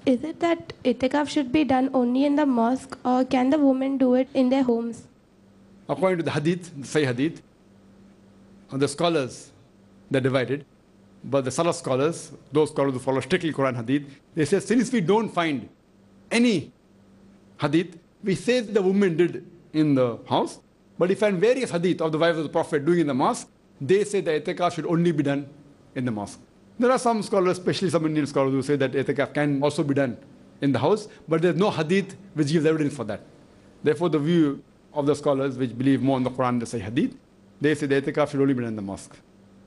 Is it that Ihthikaaf should be done only in the mosque, or can the women do it in their homes? According to the hadith, the Sahih hadith, the scholars, they're divided. But the Salaf scholars, those scholars who follow strictly Quran hadith, they say since we don't find any hadith, we say the women did in the house. But if we find various hadith of the wives of the Prophet doing in the mosque, they say the Ihthikaaf should only be done in the mosque. There are some scholars, especially some Indian scholars, who say that Ihthikaaf can also be done in the house, but there's no hadith which gives evidence for that. Therefore, the view of the scholars which believe more in the Quran than the Sahih hadith, they say the Ihthikaaf should only be done in the mosque.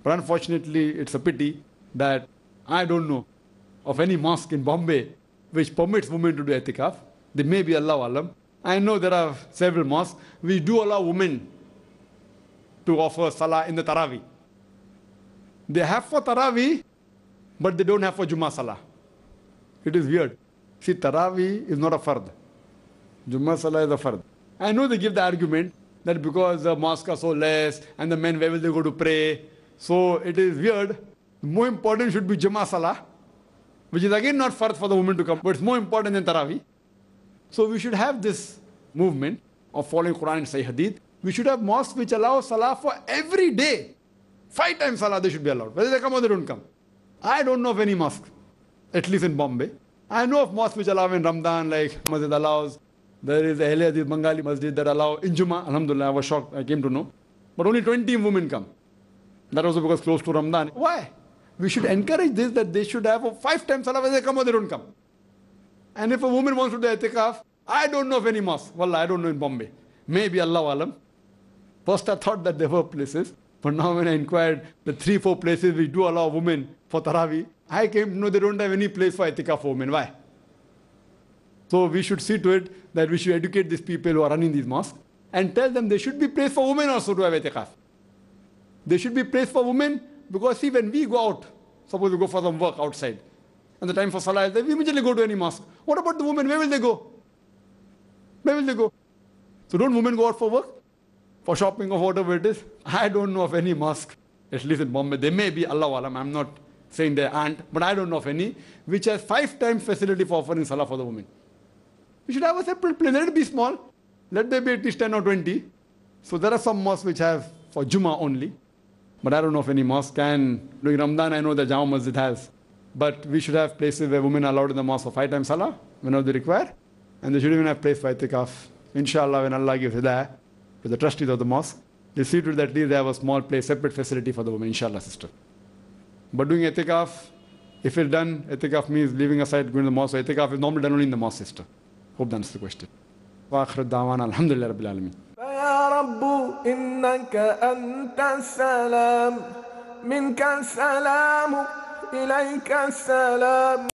But unfortunately, it's a pity that I don't know of any mosque in Bombay which permits women to do Ihthikaaf. There may be, Allah Alam. I know there are several mosques which do allow women to offer salah in the Taraweeh. They have for Taraweeh, but they don't have for Jummah Salah. It is weird. See, Taraweeh is not a fard. Jummah Salah is a fard. I know they give the argument that because the mosques are so less and the men, where will they go to pray? So it is weird. More important should be Jummah Salah, which is again not fard for the women to come, but it's more important than Taraweeh. So we should have this movement of following Quran and Sahih Hadith. We should have mosques which allow Salah for every day. 5 times Salah they should be allowed. Whether they come or they don't come. I don't know of any mosque, at least in Bombay. I know of mosques which allow in Ramadan, like Masjid allows. There is a Ahle Hadith Bengali Masjid that allow in Jummah. Alhamdulillah, I was shocked, I came to know. But only 20 women come. That also because close to Ramadan. Why? We should encourage this, that they should have 5 times Salah whether they come or they don't come. And if a woman wants to do Ihthikaaf, I don't know of any mosque. Wallah, I don't know in Bombay. Maybe Allah Alam. First I thought that there were places, but now when I inquired the 3-4 places which do allow women for Taraweeh, I came to know they don't have any place for Ihthikaaf for women. Why? So we should see to it that we should educate these people who are running these mosques and tell them there should be place for women also to have Ihthikaaf. There should be place for women because see, when we go out, suppose we go for some work outside, and the time for Salah is there, we immediately go to any mosque. What about the women? Where will they go? Where will they go? So don't women go out for work? For shopping or whatever it is? I don't know of any mosque, at least in Bombay. There may be, Allah Alam, I'm not saying there aren't, but I don't know of any, which has 5 times facility for offering Salah for the women. We should have a separate place. Let it be small. Let there be at least 10 or 20. So there are some mosques which have for Jummah only. But I don't know of any mosque. And during Ramadan, I know that Jama Masjid has. But we should have places where women are allowed in the mosque for 5 times Salah, whenever they require. And they should even have place for Ihthikaaf. Inshallah, when Allah gives hidayah to the trustees of the mosque, they see to it that at least they have a small place, separate facility for the women, inshallah, sister. But doing Ihthikaaf, if it's done, Ihthikaaf means leaving aside going to the mosque. So Ihthikaaf is normally done only in the mosque, sister. Hope that answers the question. وآخر دعوانا الحمد لله رب العالمين. يا رب إنك أنت السلام منك السلام إليك السلام.